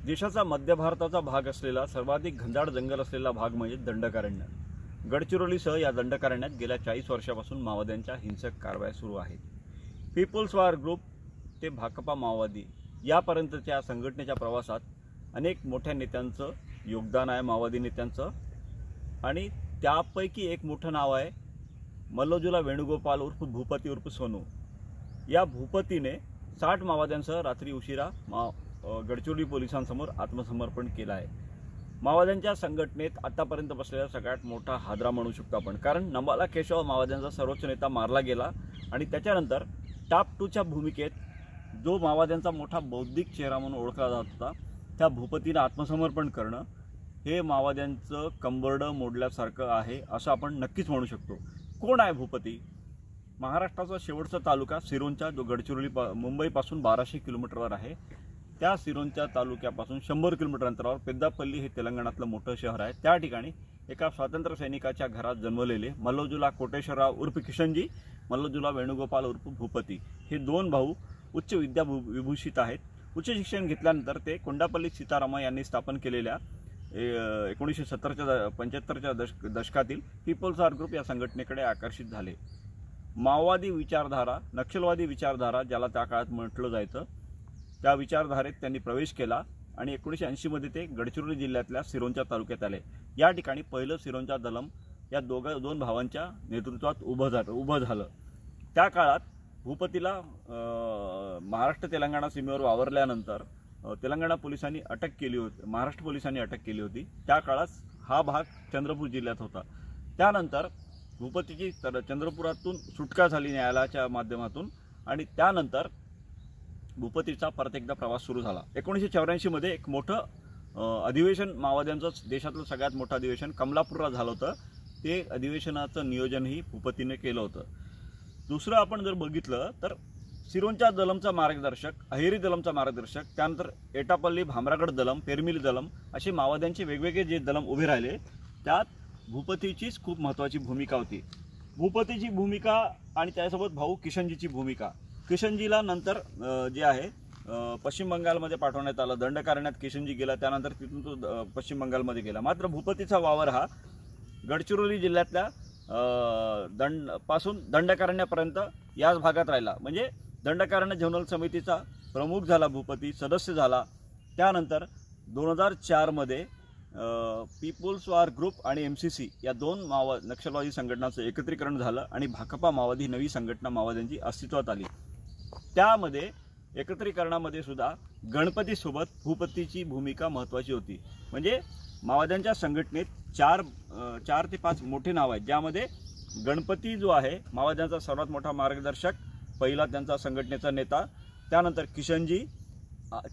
देशाचा मध्य भारताचा भाग असलेला सर्वाधिक घनदाट जंगल असलेला भाग म्हणजे दंडकारण्य। गडचिरोलीसह या दंडकारण्यात गेल्या 40 वर्षापासून माओवाद्यांच्या हिंसक कारवाया सुरू आहेत। पीपल्स वॉर ग्रुप ते भाकपा माओवादी यापर्यंतच्या संघटनेच्या प्रवासात अनेक मोठ्या नेत्यांचं योगदान आहे, माओवादी नेत्यांचं, आणि त्यापैकी एक मोठं नाव आहे मल्लोजुला वेणुगोपाल उर्फ भूपती उर्फ सोनू। या भूपतीने 60 माओवाद्यांसह रात्री उशिरा गडचिरोली पोलिसांसमोर आत्मसमर्पण केलं आहे। माओवाद्यांच्या संघटनेत आतापर्यंत बसलेला सगळ्यात मोठा हादरा म्हणू शकतो आपण, कारण नंबाला केशव माओवाद्यांचा सर्वोच्च नेता मारला गेला आणि त्याच्यानंतर टॉप 2च्या भूमिकेत जो माओवाद्यांचा मोठा बौद्धिक चेहरा म्हणून ओळखला जात होता त्या भूपतीने आत्मसमर्पण करणं हे माओवाद्यांचं कंबरडं मोडल्यासारखं आहे असं आपण नक्कीच म्हणू शकतो। कोण आहे भूपती? महाराष्ट्राचा शेवटचा तालुका सिरोंचा, जो गडचिरोली मुंबईपासून 1200 किलोमीटरवर आहे, त्या सिरोंचा तालुक्यापासून 100 किलोमीटर अंतरावर पेद्दापल्ली हे तेलंगणातलं मोठं शहर आहे। त्या ठिकाणी एका स्वातंत्र्य सैनिकाच्या घरात जन्मलेले मल्लोजुला कोटेश्वरराव उर्फ किशनजी, मल्लोजुला वेणुगोपाल उर्फ भूपती हे दोन भाऊ उच्च विद्या विभूषित आहेत। उच्च शिक्षण घेतल्यानंतर ते कोंडापल्ली सीतारामा यांनी स्थापन केलेल्या 1970-75च्या दशकातील पीपल्स वॉर ग्रुप या संघटनेकडे आकर्षित झाले। माओवादी विचारधारा, नक्षलवादी विचारधारा ज्याला त्या काळात म्हटलं जायचं, त्या विचारधारेत त्यांनी प्रवेश केला आणि 1980 मध्ये ते गडचिरोली जिल्ह्यातल्या सिरोंचा तालुक्यात आले। या ठिकाणी पहिलं सिरोंचा दलम या दोन भावांच्या नेतृत्वात उभं झालं। त्या काळात भूपतीला महाराष्ट्र तेलंगणा सीमेवर वावरल्यानंतर तेलंगणा पोलिसांनी अटक केली होती, महाराष्ट्र पोलिसांनी अटक केली होती। त्या काळात हा भाग चंद्रपूर जिल्ह्यात होता। त्यानंतर भूपतीची चंद्रपुरातून सुटका झाली न्यायालयाच्या माध्यमातून आणि त्यानंतर भूपतीचा परत एकदा प्रवास सुरू झाला। 1984 मध्ये एक मोठं अधिवेशन, माओवाद्यांचं देशातलं सगळ्यात मोठं अधिवेशन कमलापूरला झालं होतं। ते अधिवेशनाचं नियोजनही भूपतीने केलं होतं। दुसरं आपण जर बघितलं तर सिरोंचा दलमचा मार्गदर्शक, अहेरी दलमचा मार्गदर्शक, त्यानंतर एटापल्ली, भामरागड दलम, पेरमिली दलम असे माओवाद्यांचे वेगवेगळे जे दलम उभे राहिले त्यात भूपतीचीच खूप महत्त्वाची भूमिका होती। भूपतीची भूमिका आणि त्यासोबत भाऊ किशनजीची भूमिका। किशनजीला नंतर जे आहे पश्चिम बंगालमध्ये पाठवण्यात आलं। दंडकारण्यात किशनजी गेला, त्यानंतर तिथून तो पश्चिम बंगालमध्ये गेला। मात्र भूपतीचा वावर हा गडचिरोली जिल्ह्यातल्या पासून दंडकारण्यापर्यंत याच भागात राहिला। म्हणजे दंडकारण्य झोनल समितीचा प्रमुख झाला भूपती, सदस्य झाला। त्यानंतर 2004 मध्ये पीपल्स वॉर ग्रुप आणि MCC या दोन नक्षलवादी संघटनांचं एकत्रीकरण झालं आणि भाकपा माओवादी नवी संघटना माओवाद्यांची अस्तित्वात आली। त्यामध्ये एकत्रीकरणामध्ये सुद्धा गणपतीसोबत भूपतीची भूमिका महत्त्वाची होती। म्हणजे माओवाद्यांच्या संघटनेत 4 ते 5 मोठे नाव आहेत, ज्यामध्ये गणपती जो आहे माओवाद्यांचा सर्वात मोठा मार्गदर्शक, पहिला त्यांचा संघटनेचा नेता, त्यानंतर किशनजी,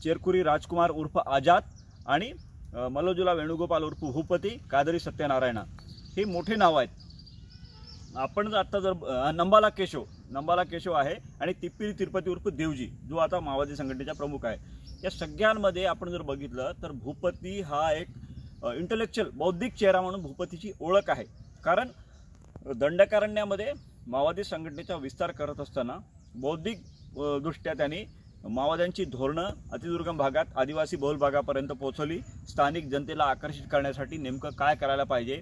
चेरकुरी राजकुमार उर्फ आजाद आणि मल्लोजुला वेणुगोपाल उर्फ भूपती, कादरी सत्यनारायणा हे मोठे नाव आहेत। आपण आता जर नंबाला केशव आहे आणि तिप्पिरी तिरुपती उर्फ देवजी जो आता माओवादी संघटनेचा प्रमुख आहे। या सगळ्यांमध्ये आपण जर बघितलं तर भूपती हा एक इंटेलेक्च्युअल बौद्धिक चेहरा म्हणून भूपतीची ओळख आहे। कारण दंडकारण्यामध्ये माओवादी संघटनेचा विस्तार करत असताना बौद्धिक दृष्ट्या त्यांनी माओवाद्यांची धोरणं अतिदुर्गम भागात, आदिवासी बहुल भागापर्यंत पोहोचवली। स्थानिक जनतेला आकर्षित करण्यासाठी नेमकं काय करायला पाहिजे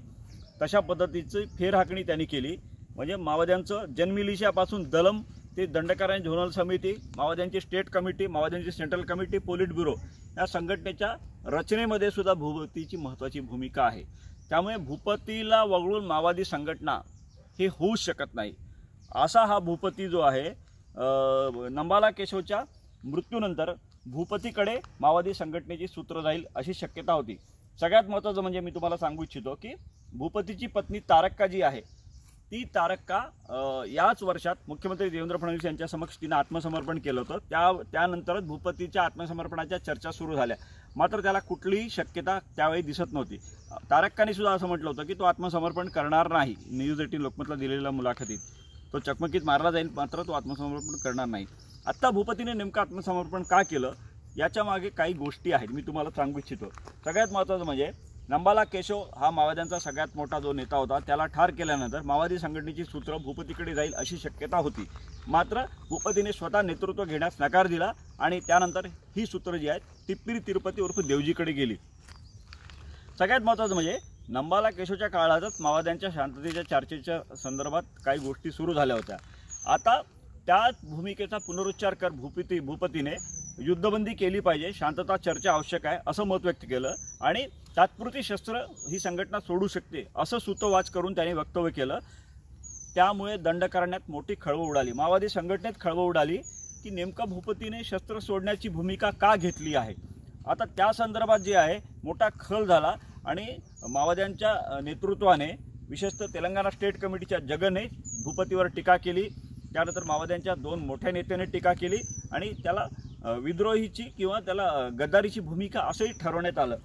तशा पद्धतीची फेरहाकणी त्यांनी केली। म्हणजे माओवाद्यांचं जनमिलिशियापासून दलम ते दंडकारण्य झोनल समिती, माओवाद्यांची स्टेट कमिटी, माओवाद्यांची सेंट्रल कमिटी, पोलिट ब्युरो या संघटनेच्या रचनेमध्ये सुद्धा भूपतीची महत्त्वाची भूमिका आहे। त्यामुळे भूपतीला वगळून माओवादी संघटना हे होऊच शकत नाही। असा हा भूपती जो आहे, नंबाला केशवच्या मृत्यूनंतर भूपतीकडे माओवादी संघटनेची सूत्र जाईल अशी शक्यता होती। सगळ्यात महत्त्वाचं म्हणजे मी तुम्हाला सांगू इच्छितो की भूपतीची पत्नी तारक्का जी आहे, ती तारक्का याच वर्षात मुख्यमंत्री देवेंद्र फडणवीस यांच्या समक्ष तिने आत्मसमर्पण केलं होतं। त्यानंतरच भूपतीच्या आत्मसमर्पणाच्या चर्चा सुरू झाल्या, मात्र त्याला कुठलीही शक्यता त्यावेळी दिसत नव्हती। तारक्काने सुद्धा असं म्हटलं होतं की तो आत्मसमर्पण करणार नाही। न्यूज 18 लोकमतला दिलेल्या मुलाखतीत तो चकमकीत मारला जाईल, मात्र तो आत्मसमर्पण करणार नाही। आत्ता भूपतीने नेमकं आत्मसमर्पण का केलं याच्या मागे काही गोष्टी आहेत, मी तुम्हाला सांगू इच्छितो। सगळ्यात महत्त्वाचं म्हणजे नंबाला केशव हा माओवाद्यांचा सगळ्यात मोठा जो नेता होता, त्याला ठार केल्यानंतर माओवादी संघटनेची सूत्र भूपतीकडे जाईल अशी शक्यता होती. मात्र भूपतीने स्वतः नेतृत्व घेण्यास नकार दिला आणि त्यानंतर ही सूत्र जी आहेत तिप्पिरी तिरुपती उर्फ देवजीकडे गेली. सगळ्यात महत्त्वाचं म्हणजे नंबाला केशवच्या काळातच माओवाद्यांच्या शांततेच्या चर्चेच्या संदर्भात काही गोष्टी सुरू झाल्या होत्या. आता त्या भूमिकेचा पुनरुच्चार कर भूपतीने युद्धबंदी केली पाहिजे, शांतता चर्चा आवश्यक आहे असं मत व्यक्त केलं आणि तात्पुरती शस्त्र ही संघटना सोडू शकते असं सूतोवाच करून त्यांनी वक्तव्य केलं. त्यामुळे दंडकारण्यात मोठी खळबळ उडाली. माओवादी संघटनेत खळबळ उडाली की नेमका भूपतीने शस्त्र सोडण्याची भूमिका का घेतली आहे. आता त्या संदर्भात जे आहे मोठा खल झाला आणि माओवाद्यांच्या नेतृत्वाने विशेषतः तेलंगणा स्टेट कमिटीच्या जगने भूपतीवर टीका केली. त्यानंतर माओवाद्यांच्या 2 मोठ्या नेत्यांनी टीका केली आणि त्याला विद्रोहीची किंवा त्याला गद्दारीची भूमिका असंही ठरवण्यात आलं.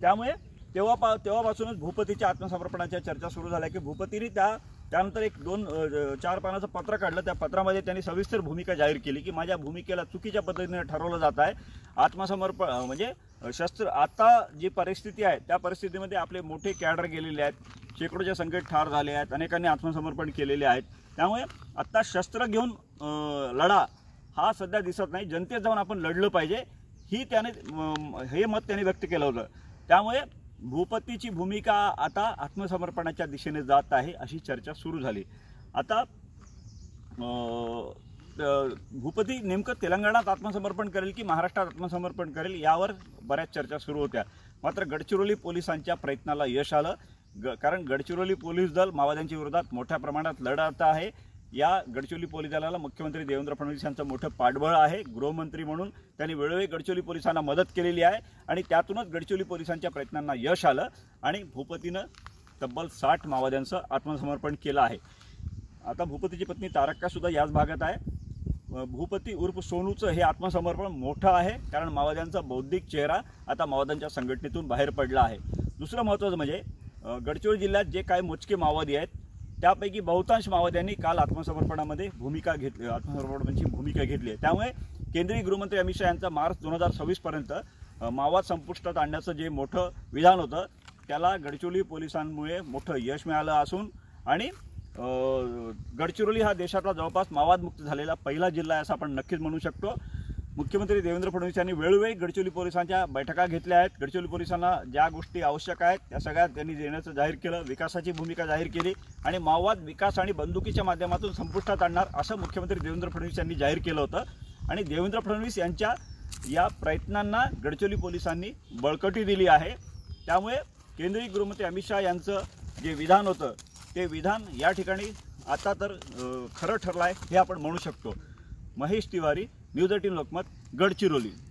त्यामुळे तेव्हापासूनच भूपतीच्या आत्मसमर्पणाच्या चर्चा सुरू झाल्या की भूपतीने त्यानंतर 2-4 पानाचं पत्र काढलं. त्या पत्रामध्ये त्यांनी सविस्तर भूमिका जाहीर केली की माझ्या भूमिकेला चुकीच्या पद्धतीने ठरवलं जात आहे. आत्मसमर्पण म्हणजे शस्त्र आता जी परिस्थिती आहे त्या परिस्थितीमध्ये आपले मोठे कॅडर गेलेले आहेत, शेकडोच्या संख्येत ठार झाले आहेत, अनेकांनी आत्मसमर्पण केलेले आहेत. त्यामुळे आत्ता शस्त्र घेऊन लढा हा सध्या दिसत नाही. जनतेत जाऊन आपण लढलं पाहिजे हे मत त्याने व्यक्त केलं होतं. त्यामुळे भूपतीची भूमिका आता आत्मसमर्पणाच्या दिशेने जात आहे अशी चर्चा सुरू झाली. आता भूपती नेमकं तेलंगणात आत्मसमर्पण करेल की महाराष्ट्रात आत्मसमर्पण करेल यावर बऱ्याच चर्चा सुरू होत्या. मात्र गडचिरोली पोलिसांच्या प्रयत्नाला यश आलं. कारण गडचिरोली पोलीस दल माओवाद्यांच्या विरोधात मोठ्या प्रमाणात लढत आहे. या गडचिरोली पोलीस दलाला मुख्यमंत्री देवेंद्र फडणवीस यांचं मोठं पाठबळ आहे. गृहमंत्री म्हणून त्यांनी वेळोवेळी गडचिरोली पोलिसांना मदत केलेली आहे आणि त्यातूनच गडचिरोली पोलिसांच्या प्रयत्नांना यश आलं आणि भूपतीनं तब्बल 60 माओवाद्यांचं आत्मसमर्पण केलं आहे. आता भूपतीची पत्नी तारक्का सुद्धा याच भागात आहे. भूपती उर्फ सोनूचं हे आत्मसमर्पण मोठं आहे कारण माओवाद्यांचा बौद्धिक चेहरा आता माओवाद्यांच्या संघटनेतून बाहेर पडला आहे. दुसरं महत्त्वाचं म्हणजे गडचिरोली जिल्ह्यात जे काही मोजके माओवादी आहेत त्यापैकी बहुतांश माओवाद्यांनी काल आत्मसमर्पणाची भूमिका घेतली आहे. त्यामुळे केंद्रीय गृहमंत्री अमित शहा यांचा मार्च 2026 पर्यंत माओवाद संपुष्टात आणण्याचं जे मोठं विधान होतं त्याला गडचिरोली पोलिसांमुळे मोठं यश मिळालं असून आणि गडचिरोली हा देशातला जवळपास माओवादमुक्त झालेला पहिला जिल्हा आहे असं आपण नक्कीच म्हणू शकतो. मुख्यमंत्री देवेंद्र फडणवीस यांनी वेळोवेळी गडचिरोली पोलिसांच्या बैठका घेतल्या आहेत. गडचिरोली पोलिसांना ज्या गोष्टी आवश्यक आहेत त्या सगळ्या त्यांनी देण्याचं जाहीर केलं. विकासाची भूमिका जाहीर केली आणि माओवाद विकास आणि बंदुकीच्या माध्यमातून संपुष्टात आणणार असं मुख्यमंत्री देवेंद्र फडणवीस यांनी जाहीर केलं होतं. आणि देवेंद्र फडणवीस यांच्या या प्रयत्नांना गडचिरोली पोलिसांनी बळकटी दिली आहे. त्यामुळे केंद्रीय गृहमंत्री अमित शहा यांचं जे विधान होतं ते विधान या ठिकाणी आता तर खरं ठरलं आहे हे आपण म्हणू शकतो. महेश तिवारी, न्यूज 18 लोकमत, गडचिरोली.